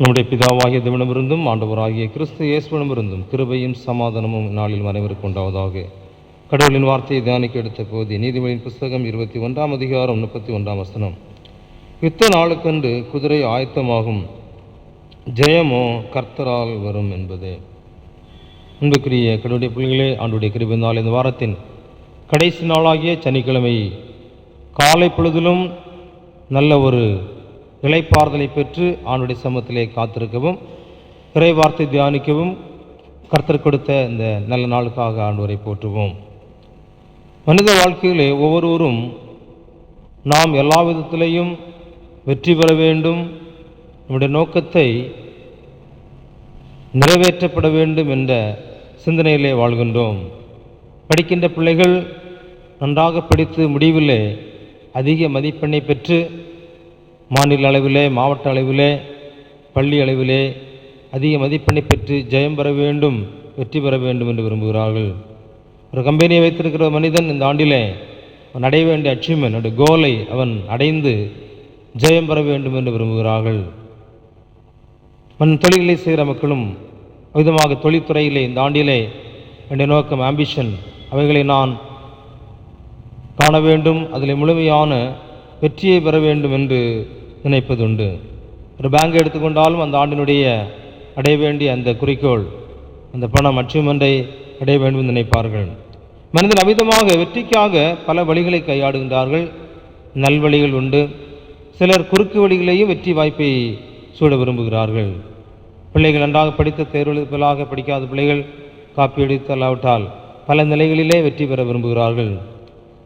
நம்முடைய பிதாவாகிய தேவனிடமிருந்தும் ஆண்டவராகிய கிறிஸ்து இயேசுவிடமிருந்தும் கிருபையும் சமாதானமும் நாளில் அனைவருக்கு உண்டாவதாக. கடவுளின் வார்த்தையை தியானிக்க எடுத்த போது நீதிமொழியின் புஸ்தகம் 21 அதிகாரம் 31 யுத்த நாளுக்கென்று குதிரை ஆயத்தமாகும், ஜெயமோ கர்த்தரால் வரும் என்பதே. அன்புக்குரிய கடவுளுடைய பிள்ளைகளே, ஆண்டுடைய கிருபையினால் இந்த வாரத்தின் கடைசி நாளாகிய சனிக்கிழமை காலை பொழுதிலும் நல்ல ஒரு இளைப்பாறுதலை பெற்று ஆண்டுடைய சமூகத்திலே காத்திருக்கவும், இறை வார்த்தை தியானிக்கவும் கர்த்தர் கொடுத்த இந்த நல்ல நாளுக்காக ஆண்டவரை போற்றுவோம். மனித வாழ்க்கையிலே ஒவ்வொருவரும் நாம் எல்லா விதத்திலையும் வெற்றி பெற வேண்டும், நம்முடைய நோக்கத்தை நிறைவேற்றப்பட வேண்டும் என்ற சிந்தனையிலே வாழ்கின்றோம். படிக்கின்ற பிள்ளைகள் நன்றாக படித்து முடிவிலே அதிக மதிப்பெண்ணை பெற்று மாநில அளவிலே, மாவட்ட அளவிலே, பள்ளி அளவிலே அதிக மதிப்பெண்ணை பெற்று ஜெயம் பெற வேண்டும், வெற்றி பெற வேண்டும் என்று விரும்புகிறார்கள். ஒரு கம்பெனியை வைத்திருக்கிற மனிதன் இந்த ஆண்டிலே அவன் அடைய வேண்டிய அச்சீவ்மெண்ட், கோலை அவன் அடைந்து ஜெயம் பெற வேண்டும் என்று விரும்புகிறார்கள். தொழில்களை செய்கிற மக்களும் விதமாக தொழில்துறையிலே இந்த ஆண்டிலே என்னுடைய நோக்கம், ஆம்பிஷன், அவைகளை நான் காண வேண்டும், அதில் முழுமையான வெற்றியை பெற வேண்டும் என்று நினைப்பதுண்டு. ஒரு பேங்க் எடுத்துக்கொண்டாலும் அந்த ஆண்டினுடைய அடைய வேண்டிய அந்த குறிக்கோள், அந்த பணம் அச்சீவ்மெண்ட்டை அடைய வேண்டும் என்று நினைப்பார்கள். மனிதன் அமிதமாக வெற்றிக்காக பல வழிகளை கையாடுகின்றார்கள். நல்வழிகள் உண்டு. சிலர் குறுக்கு வழிகளையும் வெற்றி வாய்ப்பை சூட விரும்புகிறார்கள். பிள்ளைகள் நன்றாக படித்த தேர்வுகளாக படிக்காத பிள்ளைகள் காப்பி அடித்தல்லாவிட்டால் பல நிலைகளிலே வெற்றி பெற விரும்புகிறார்கள்.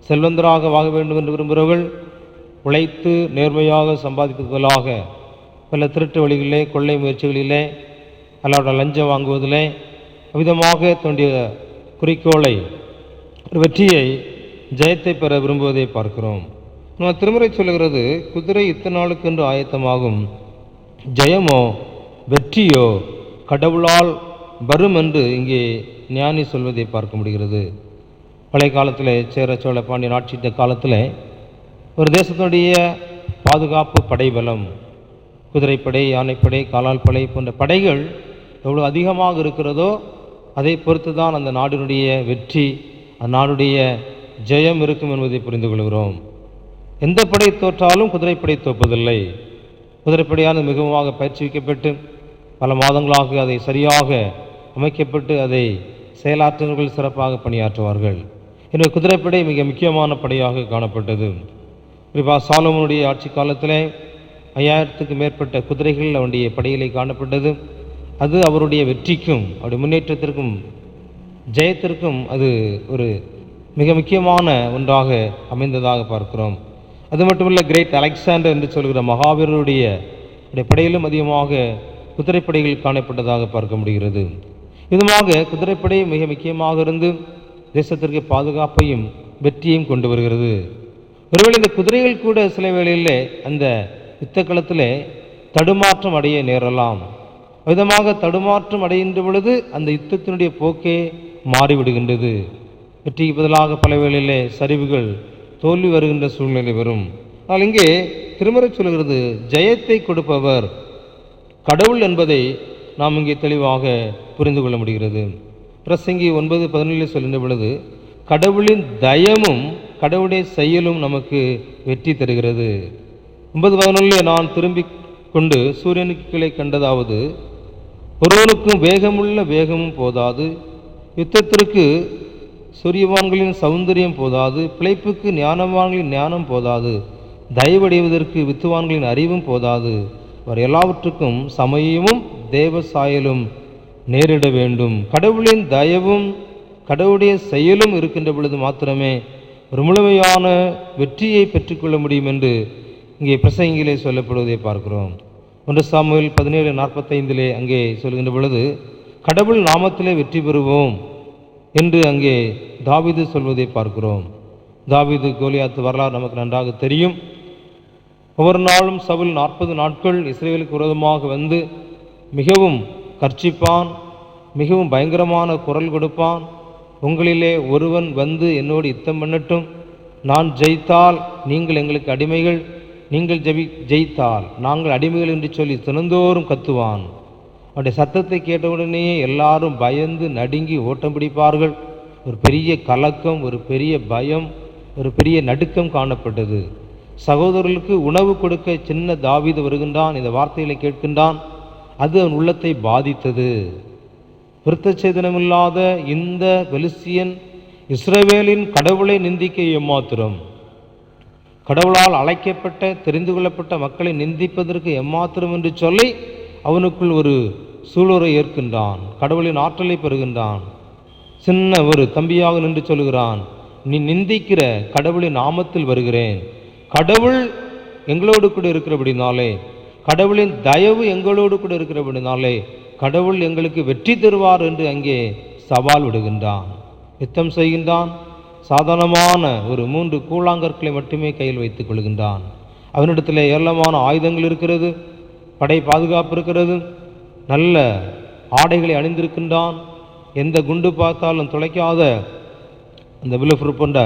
செல்வந்தராக வாங்க வேண்டும் என்று விரும்புகிறவர்கள் உழைத்து நேர்மையாக சம்பாதிப்பதற்காக பல திருட்டு வழிகளிலே, கொள்ளை முயற்சிகளிலே, அல்லாவிட லஞ்சம் வாங்குவதிலே அவ்விதமாக தன்னுடைய குறிக்கோளை, வெற்றியை, ஜெயத்தை பெற விரும்புவதை பார்க்கிறோம். நம்ம திருமுறை சொல்லுகிறது, குதிரை யுத்த நாளுக்கென்று ஆயத்தமாகும், ஜெயமோ வெற்றியோ கடவுளால் வரும் என்று இங்கே ஞானி சொல்வதை பார்க்க முடிகிறது. பழைய காலத்தில் சேர சோழ பாண்டியன் ஆட்சித்த காலத்தில் ஒரு தேசத்தினுடைய பாதுகாப்பு படைபலம், குதிரைப்படை, யானைப்படை, காலால் படை போன்ற படைகள் எவ்வளோ அதிகமாக இருக்கிறதோ அதை பொறுத்து தான் அந்த நாடினுடைய வெற்றி, அந்த நாடுடைய ஜெயம் இருக்கும் என்பதை புரிந்து கொள்கிறோம். எந்த படை தோற்றாலும் குதிரைப்படை தோற்பதில்லை. குதிரைப்படையானது மிகவும் பயிற்சிக்கப்பட்டு பல மாதங்களாக அதை சரியாக அமைக்கப்பட்டு அதை செயலாற்றுவர்கள் சிறப்பாக பணியாற்றுவார்கள். எனவே குதிரைப்படை மிக முக்கியமான படையாக காணப்பட்டது. குறிப்பாக சாலோமோனுடைய ஆட்சி காலத்தில் 5000க்கு மேற்பட்ட குதிரைகள் அவருடைய படையிலே காணப்பட்டது. அது அவருடைய வெற்றிக்கும் அவருடைய முன்னேற்றத்திற்கும் ஜெயத்திற்கும் அது ஒரு மிக முக்கியமான ஒன்றாக அமைந்ததாக பார்க்கிறோம். அது மட்டுமல்ல, கிரேட் அலெக்சாண்டர் என்று சொல்கிற மகாவீரருடைய படையிலும் அதிகமாக குதிரைப்படைகள் காணப்பட்டதாக பார்க்க முடிகிறது. இதுமாக குதிரைப்படை மிக முக்கியமாக இருந்து தேசத்திற்கு பாதுகாப்பையும் வெற்றியையும் கொண்டு வருகிறது. ஒருவேளை இந்த குதிரைகள் கூட சில வேளையில் அந்த யுத்த களத்தில் தடுமாற்றம் அடைய நேரலாம். விதமாக தடுமாற்றம் அடைகின்ற பொழுது அந்த யுத்தத்தினுடைய போக்கே மாறிவிடுகின்றது. வெற்றிக்கு பதிலாக பல வேளையிலே சரிவுகள், தோல்வி வருகின்ற சூழ்நிலை வரும். ஆனால் இங்கே திருமுறை சொல்கிறது, ஜெயத்தை கொடுப்பவர் கடவுள் என்பதை நாம் இங்கே தெளிவாக புரிந்து கொள்ள முடிகிறது. பிரசங்கி 9:17 சொல்கின்ற பொழுது, கடவுளின் தயமும் கடவுளுடைய செயலும் நமக்கு வெற்றி தருகிறது. 9:11 நான் திரும்பி கொண்டு சூரியனுக்கு கீழே கண்டதாவது, ஒருவனுக்கும் வேகமுள்ள வேகமும் போதாது, யுத்தத்திற்கு சூரியவான்களின் சௌந்தரியம் போதாது, பிழைப்புக்கு ஞானவான்களின் ஞானம் போதாது, தயவடைவதற்கு வித்துவான்களின் அறிவும் போதாது, அவர் எல்லாவற்றுக்கும் சமயமும் தேவ சாயலும் நேரிட வேண்டும். கடவுளின் தயவும் கடவுளுடைய செயலும் இருக்கின்ற பொழுது மாத்திரமே ஒரு முழுமையான வெற்றியை பெற்றுக்கொள்ள முடியும் என்று இங்கே பிரசங்கிலே சொல்லப்படுவதை பார்க்கிறோம். 1 சாமுவேல் 17:45 அங்கே சொல்கின்ற பொழுது, கடவுள் நாமத்திலே வெற்றி பெறுவோம் என்று அங்கே தாவீது சொல்வதை பார்க்கிறோம். தாவீது கோலியாத்து வரலாறு நமக்கு நன்றாக தெரியும். ஒவ்வொரு நாளும் சவுல் 40 நாட்கள் இஸ்ரவேலுக்கு விரோதமாக வந்து மிகவும் கர்ச்சிப்பான், மிகவும் பயங்கரமான குரல் கொடுப்பான். உங்களிலே ஒருவன் வந்து என்னோடு யுத்தம் பண்ணட்டும், நான் ஜெயித்தால் நீங்கள் எங்களுக்கு அடிமைகள், நீங்கள் ஜெயித்தால் நாங்கள் அடிமைகள் என்று சொல்லி தினந்தோறும் கத்துவான். அவனுடைய சத்தத்தை கேட்டவுடனே எல்லாரும் பயந்து நடுங்கி ஓட்டம் பிடிப்பார்கள். ஒரு பெரிய கலக்கம், ஒரு பெரிய பயம், ஒரு பெரிய நடுக்கம் காணப்பட்டது. சகோதரர்களுக்கு உணவு கொடுக்க சின்ன தாவீது வருகின்றான். இந்த வார்த்தைகளை கேட்கின்றான். அது அவன் உள்ளத்தை பாதித்தது. விருத்தச்சேதனமில்லாத இந்த பெலிஸ்தியன் இஸ்ரவேலின் கடவுளை நிந்திக்க எம்மாத்திரம், கடவுளால் அழைக்கப்பட்ட தெரிந்து கொள்ளப்பட்ட மக்களை நிந்திப்பதற்கு எம்மாத்திரம் என்று சொல்லி அவனுக்குள் ஒரு சூளுரை ஏற்கின்றான். கடவுளின் ஆற்றலை பெறுகின்றான். சின்ன ஒரு தம்பியாக நின்று சொல்கிறான், நீ நிந்திக்கிற கடவுளின் நாமத்தில் வருகிறேன். கடவுள் எங்களோடு கூட இருக்கிறபடினாலே, கடவுளின் தயவு எங்களோடு கூட இருக்கிறபடினாலே கடவுள் எங்களுக்கு வெற்றி தருவார் என்று அங்கே சவால் விடுகின்றான். யுத்தம் செய்கின்றான். சாதாரணமான ஒரு 3 கூழாங்கற்களை மட்டுமே கையில் வைத்துக் கொள்கின்றான். அவனிடத்தில் ஏராளமான ஆயுதங்கள் இருக்கிறது, படை பாதுகாப்பு இருக்கிறது, நல்ல ஆடைகளை அணிந்திருக்கின்றான். எந்த குண்டு பார்த்தாலும் துளைக்காத அந்த விழுப்புறு போன்ற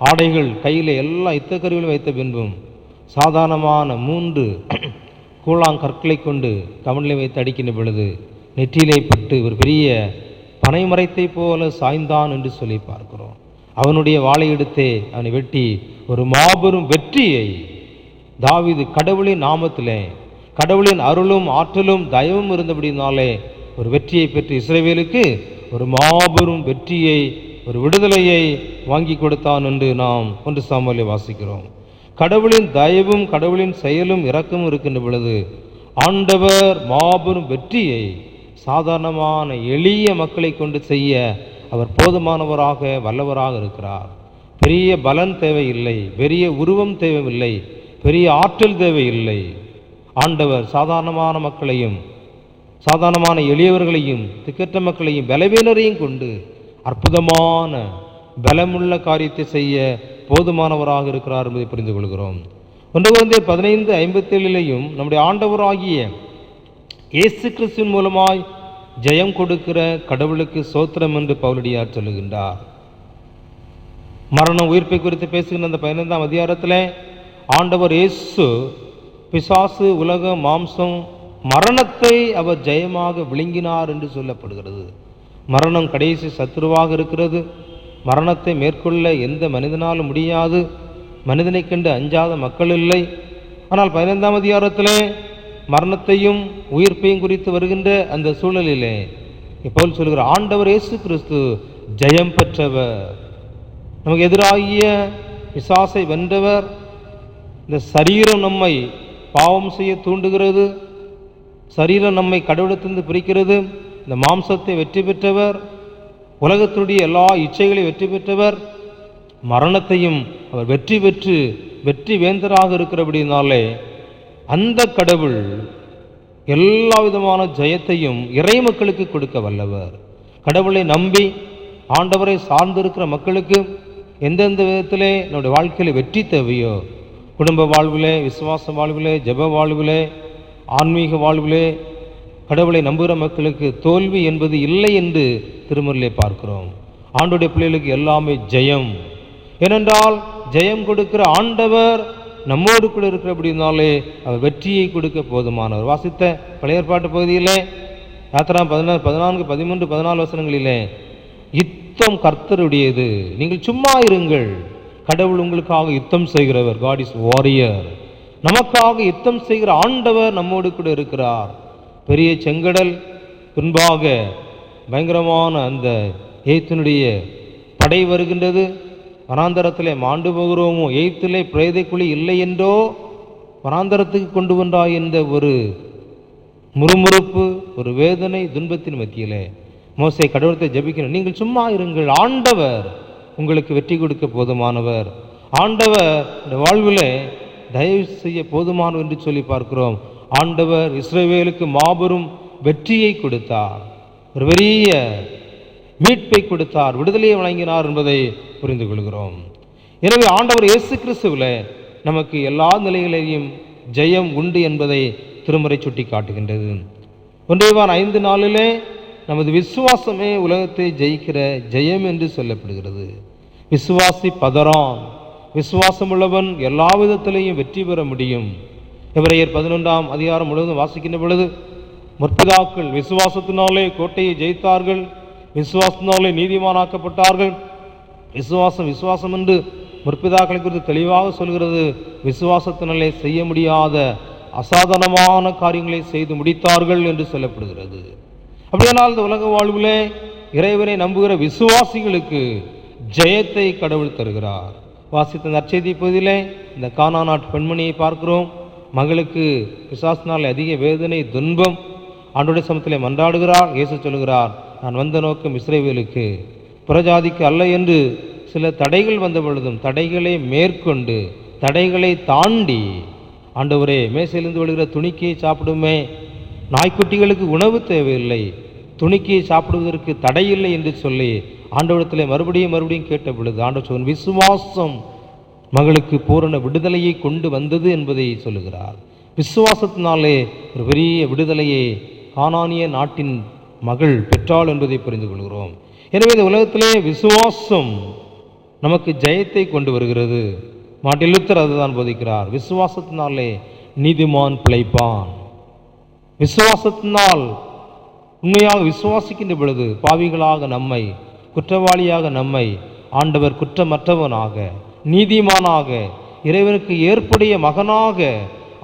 ஆடைகள் கையில் எல்லா யுத்தக்கருவிலும் வைத்த பின்பும் சாதாரணமான 3 கூழாங்கற்களை கொண்டு கமனிலே வைத்து அடிக்கின்ற பொழுது நெற்றியிலே பட்டு ஒரு பெரிய பனைமரத்தை போல சாய்ந்தான் என்று சொல்லி பார்க்கிறோம். அவனுடைய வாளை எடுத்தே அவனை வெட்டி ஒரு மாபெரும் வெற்றியை தாவீது கடவுளின் நாமத்திலே, கடவுளின் அருளும் ஆற்றலும் தயவும் இருந்தபடினாலே ஒரு வெற்றியை பெற்று இஸ்ரவேலுக்கு ஒரு மாபெரும் வெற்றியை, ஒரு விடுதலையை வாங்கி கொடுத்தான் என்று நாம் 1 சாமுவேலில் வாசிக்கிறோம். கடவுளின் தயவும் கடவுளின் செயலும் இரக்கமும் இருக்கின்ற பொழுது ஆண்டவர் மாபெரும் வெற்றியை சாதாரணமான எளிய மக்களை கொண்டு செய்ய அவர் போதுமானவராக வல்லவராக இருக்கிறார். பெரிய பலன் தேவையில்லை, பெரிய உருவம் தேவையில்லை, பெரிய ஆற்றல் தேவையில்லை. ஆண்டவர் சாதாரணமான மக்களையும் சாதாரணமான எளியவர்களையும் திக்கற்ற மக்களையும் பலவீனரையும் கொண்டு அற்புதமான பலமுள்ள காரியத்தை செய்ய போதுமானவராக இருக்கிறார் என்பதை புரிந்து கொள்கிறோம். 1 கொரிந்தியர் 15:57 நம்முடைய ஆண்டவராகிய இயேசு கிறிஸ்துவின் மூலமாய் ஜெயம் கொடுக்கிற கடவுளுக்கு சோத்திரம் என்று பவுலடியார் சொல்லுகின்றார். மரணம் உயிர்ப்பை குறித்து பேசுகின்ற அந்த 15ஆம் அதிகாரத்தில் ஆண்டவர் இயேசு பிசாசு, உலகம், மாம்சம், மரணத்தை அவர் ஜெயமாக விழுங்கினார் என்று சொல்லப்படுகிறது. மரணம் கடைசி சத்துருவாக இருக்கிறது. மரணத்தை மேற்கொள்ள எந்த மனிதனாலும் முடியாது. மனிதனை கண்டு அஞ்சாத மக்கள் இல்லை. ஆனால் 15ஆம் அதிகாரத்திலே மரணத்தையும் உயிர்ப்பையும் குறித்து வருகின்ற அந்த சூழலிலே இப்போது சொல்கிற ஆண்டவர் இயேசு கிறிஸ்து ஜெயம் பெற்றவர், நமக்கு எதிராகிய பிசாசை வென்றவர். இந்த சரீரம் நம்மை பாவம் செய்ய தூண்டுகிறது, சரீரம் நம்மை கடவுளத்திலிருந்து பிரிக்கிறது. இந்த மாம்சத்தை வெற்றி பெற்றவர், உலகத்துடைய எல்லா இச்சைகளையும் வெற்றி பெற்றவர், மரணத்தையும் அவர் வெற்றி பெற்று வெற்றி வேந்தராக இருக்கிறபடினாலே அந்த கடவுள் எல்லா விதமான ஜெயத்தையும் இறை மக்களுக்கு கொடுக்க வல்லவர். கடவுளை நம்பி ஆண்டவரை சார்ந்திருக்கிற மக்களுக்கு எந்தெந்த விதத்திலே நம்முடைய வாழ்க்கையில் வெற்றி தேவையோ, குடும்ப வாழ்விலே, விசுவாச வாழ்விலே, ஜெப வாழ்விலே, ஆன்மீக வாழ்விலே கடவுளை நம்புகிற மக்களுக்கு தோல்வி என்பது இல்லை என்று திருமறையிலே பார்க்கிறோம். ஆண்டவருடைய பிள்ளைகளுக்கு எல்லாமே ஜெயம். ஏனென்றால் ஜெயம் கொடுக்கிற ஆண்டவர் நம்மோடு கூட இருக்கிறபடினாலே அவர் வெற்றியை கொடுக்க போதுமானவர். வாசித்த பழைய ஏற்பாட்டு பகுதியிலே யாத்திரா 14, 13, 14 வசனங்களிலே யுத்தம் கர்த்தருடையது, நீங்கள் சும்மா இருங்கள், கடவுள் உங்களுக்காக யுத்தம் செய்கிறவர். God is warrior. நமக்காக யுத்தம் செய்கிற ஆண்டவர் நம்மோடு கூட இருக்கிறார். பெரிய செங்கடல், பின்பாக பயங்கரமான அந்த எய்த்தினுடைய படை வருகின்றது. வனாந்தரத்திலே மாண்டு போகிறோமோ, எய்த்திலே பிரேதை குழி இல்லை என்றோ வனாந்தரத்துக்கு கொண்டு வந்தாய் என்ற ஒரு முறுமுறுப்பு, ஒரு வேதனை, துன்பத்தின் மத்தியிலே மோசே கடவுளத்தை ஜெபிக்கணும். நீங்கள் சும்மா இருங்கள், ஆண்டவர் உங்களுக்கு வெற்றி கொடுக்க போதுமானவர், ஆண்டவர் இந்த வாழ்விலே தயவு செய்ய போதுமானவர் என்று சொல்லி பார்க்கிறோம். ஆண்டவர் இஸ்ரவேலுக்கு மாபெரும் வெற்றியை கொடுத்தார், ஒரு பெரிய மீட்பை கொடுத்தார், விடுதலையை வழங்கினார் என்பதை புரிந்து கொள்கிறோம். எனவே ஆண்டவர் இயேசு கிறிஸ்துவிலே நமக்கு எல்லா நிலைகளிலேயும் ஜெயம் உண்டு என்பதை திருமறை சுட்டி காட்டுகின்றது. 1 யோவான் 5:4 நமது விசுவாசமே உலகத்தை ஜெயிக்கிற ஜெயம் என்று சொல்லப்படுகிறது. விசுவாசி பதறான், விசுவாசம் உள்ளவன் எல்லா விதத்திலையும் வெற்றி பெற முடியும். எபிரேயர் 11ஆம் அதிகாரம் முழுவதும் வாசிக்கின்ற பொழுது, முற்பிதாக்கள் விசுவாசத்தினாலே கோட்டையை ஜெயித்தார்கள், விசுவாசத்தினாலே நீதிமானாக்கப்பட்டார்கள். விசுவாசம் என்று முற்பிதாக்களை குறித்து தெளிவாக சொல்கிறது. விசுவாசத்தினாலே செய்ய முடியாத அசாதாரணமான காரியங்களை செய்து முடித்தார்கள் என்று சொல்லப்படுகிறது. அப்படியானால் இந்த உலக வாழ்விலே இறைவனை நம்புகிற விசுவாசிகளுக்கு ஜெயத்தை கடவுள் தருகிறார். வாசித்த நற்செய்தி பகுதியிலே இந்த கானா நாட்டு பெண்மணியை பார்க்கிறோம். மகளுக்கு பிசாசினால் அதிக வேதனை, துன்பம். ஆண்டவருடைய சமூகத்திலே மன்றாடுகிறார். இயேசு சொல்கிறார், நான் வந்த நோக்கம் இஸ்ரவேலுக்கு, புறஜாதிக்கு அல்ல என்று. சில தடைகள் வந்த பொழுதும் தடைகளை மேற்கொண்டு, தடைகளை தாண்டி, ஆண்டவரே மேசையிலிருந்து விழுகிற துணிக்கையை சாப்பிடுமே, நாய்க்குட்டிகளுக்கு உணவு தேவையில்லை, துணிக்கையை சாப்பிடுவதற்கு தடையில்லை என்று சொல்லி ஆண்டவரிடத்தில் மறுபடியும் கேட்ட பொழுது ஆண்டவர் சொன்ன விசுவாசம் மகளுக்கு பூரண விடுதலையை கொண்டு வந்தது என்பதை சொல்லுகிறார். விசுவாசத்தினாலே ஒரு பெரிய விடுதலையை கானானிய நாட்டின் மகள் பெற்றாள் என்பதை புரிந்து கொள்கிறோம். எனவே இந்த உலகத்திலே விசுவாசம் நமக்கு ஜெயத்தை கொண்டு வருகிறது. மார்ட்டின் லூத்தர் அதுதான் போதிக்கிறார். விசுவாசத்தினாலே நீதிமான் பிழைப்பான். விசுவாசத்தினால் உண்மையாக விசுவாசிக்கின்ற பொழுது பாவிகளாக நம்மை, குற்றவாளியாக நம்மை ஆண்டவர் குற்றமற்றவனாக, நீதிமானாக, இறைவனுக்கு ஏற்புடைய மகனாக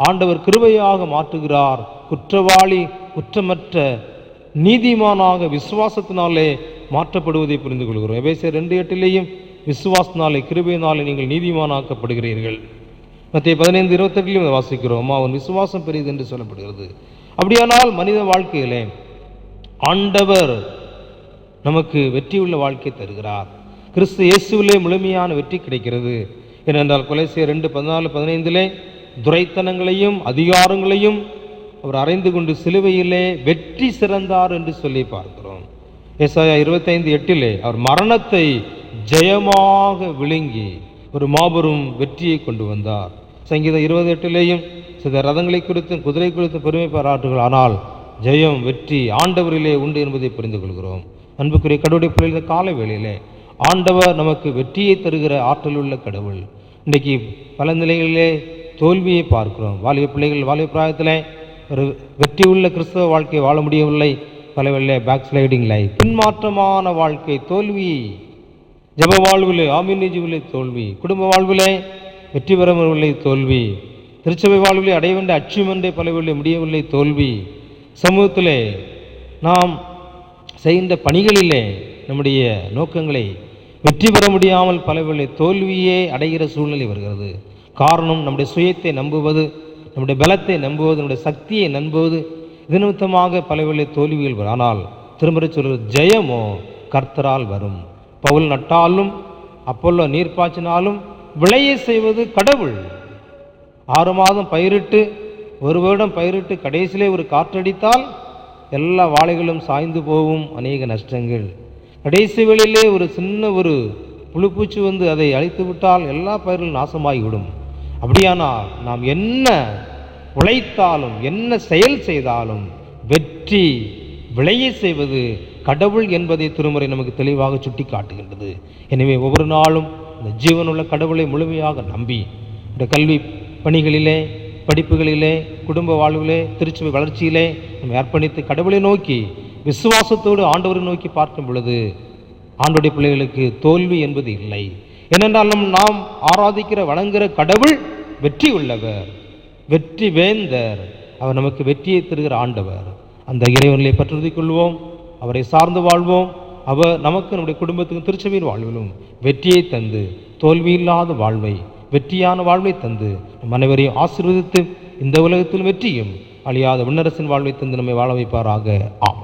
ஆண்டவர் கிருபையாக மாற்றுகிறார். குற்றவாளி குற்றமற்ற நீதிமானாக விசுவாசத்தினாலே மாற்றப்படுவதை புரிந்து கொள்கிறோம். எபேசியர் 2:8 விசுவாசத்தினாலே கிருபையினாலே நீங்கள் நீதிமானாக்கப்படுகிறீர்கள். மத்திய 15:28 வாசிக்கிறோம், அவன் விசுவாசம் பெரியது என்று சொல்லப்படுகிறது. அப்படியானால் மனித வாழ்க்கையிலே ஆண்டவர் நமக்கு வெற்றியுள்ள வாழ்க்கை தருகிறார். கிறிஸ்து இயேசுவிலே முழுமையான வெற்றி கிடைக்கிறது. ஏனென்றால் கொலோசியர் 2:14-15 துரைத்தனங்களையும் அதிகாரங்களையும் அவர் அறைந்து கொண்டு சிலுவையிலே வெற்றி சிறந்தார் என்று சொல்லி பார்க்கிறோம். ஏசாயா 25:8 அவர் மரணத்தை ஜெயமாக விழுங்கி ஒரு மாபெரும் வெற்றியை கொண்டு வந்தார். சங்கீதம் 28 சில ரதங்களை குறித்தும் குதிரை குறித்தும் பெருமை பாராட்டுகள், ஆனால் ஜெயம் வெற்றி ஆண்டவரிலே உண்டு என்பதை புரிந்து கொள்கிறோம். அன்புக்குரிய கடவுளுடைய பிள்ளைகள், காலை வேளையிலே ஆண்டவர் நமக்கு வெற்றியை தருகிற ஆற்றல் உள்ள கடவுள். இன்றைக்கு பல நிலைகளிலே தோல்வியை பார்க்கிறோம். வாலிப பிள்ளைகள் வாலிப பிராயத்தில் ஒரு வெற்றி உள்ள கிறிஸ்தவ வாழ்க்கை வாழ முடியவில்லை. பல வேளையிலே பேக் ஸ்லைடிங் லைஃப், பின்மாற்றமான வாழ்க்கை, தோல்வி. ஜப வாழ்விலே, ஆமீன் ஜீவிலே தோல்வி, குடும்ப வாழ்விலே வெற்றி பெறவில்லை, தோல்வி. திருச்சபை வாழ்விலே அடைய வேண்டிய அச்சீவ்மெண்டே பல வேளையிலே முடியவில்லை, தோல்வி. சமூகத்திலே நாம் செய்கின்ற பணிகளிலே நம்முடைய நோக்கங்களை வெற்றி பெற முடியாமல் பல வேளை தோல்வியே அடைகிற சூழ்நிலை வருகிறது. காரணம், நம்முடைய சுயத்தை நம்புவது, நம்முடைய பலத்தை நம்புவது, நம்முடைய சக்தியை நம்புவது. இது நிமித்தமாக பல வேளை தோல்விகள் வரும். ஆனால் திரும்ப சொல்வது, ஜெயமோ கர்த்தரால் வரும். பவுல் நட்டாலும் அப்போல்லோ நீர் பாய்ச்சினாலும் விளைய செய்வது கடவுள். 6 மாதம் பயிரிட்டு 1 வருடம் பயிரிட்டு கடைசியிலே ஒரு காற்றடித்தால் எல்லா வாழைகளும் சாய்ந்து போகும். அநேக நஷ்டங்கள். கடைசி வேளையிலே ஒரு சின்ன ஒரு புழுப்பூச்சி வந்து அதை அழித்து விட்டால் எல்லா பயிர்களும் நாசமாகிவிடும். அப்படியானால் நாம் என்ன உழைத்தாலும் என்ன செயல் செய்தாலும் வெற்றி விளைய செய்வது கடவுள் என்பதை திருமுறை நமக்கு தெளிவாக சுட்டி காட்டுகின்றது. எனவே ஒவ்வொரு நாளும் இந்த ஜீவனுள்ள கடவுளை முழுமையாக நம்பி இந்த கல்வி பணிகளிலே, படிப்புகளிலே, குடும்ப வாழ்விலே, திருச்சபை வளர்ச்சியிலே நம்ம அர்ப்பணித்து கடவுளை நோக்கி விசுவாசத்தோடு ஆண்டவரை நோக்கி பார்க்கும் பொழுது ஆண்டவருடைய பிள்ளைகளுக்கு தோல்வி என்பது இல்லை. ஏனென்றால் நாம் ஆராதிக்கிற வணங்குகிற கடவுள் வெற்றி உள்ளவர், வெற்றி வேந்தர். அவர் நமக்கு வெற்றியை தருகிற ஆண்டவர். அந்த இறைவனை பற்றுறுதி கொள்வோம், அவரை சார்ந்து வாழ்வோம். அவர் நமக்கு, நம்முடைய குடும்பத்துக்கும் திருச்சபையின் வாழ்விலும் வெற்றியை தந்து, தோல்வி இல்லாத வாழ்வை, வெற்றியான வாழ்வை தந்து நம் அனைவரையும் ஆசீர்வதித்து இந்த உலகத்தில் வெற்றியும் அழியாத விண்ணரசின் வாழ்வை தந்து நம்மை வாழ வைப்பாராக. ஆம்.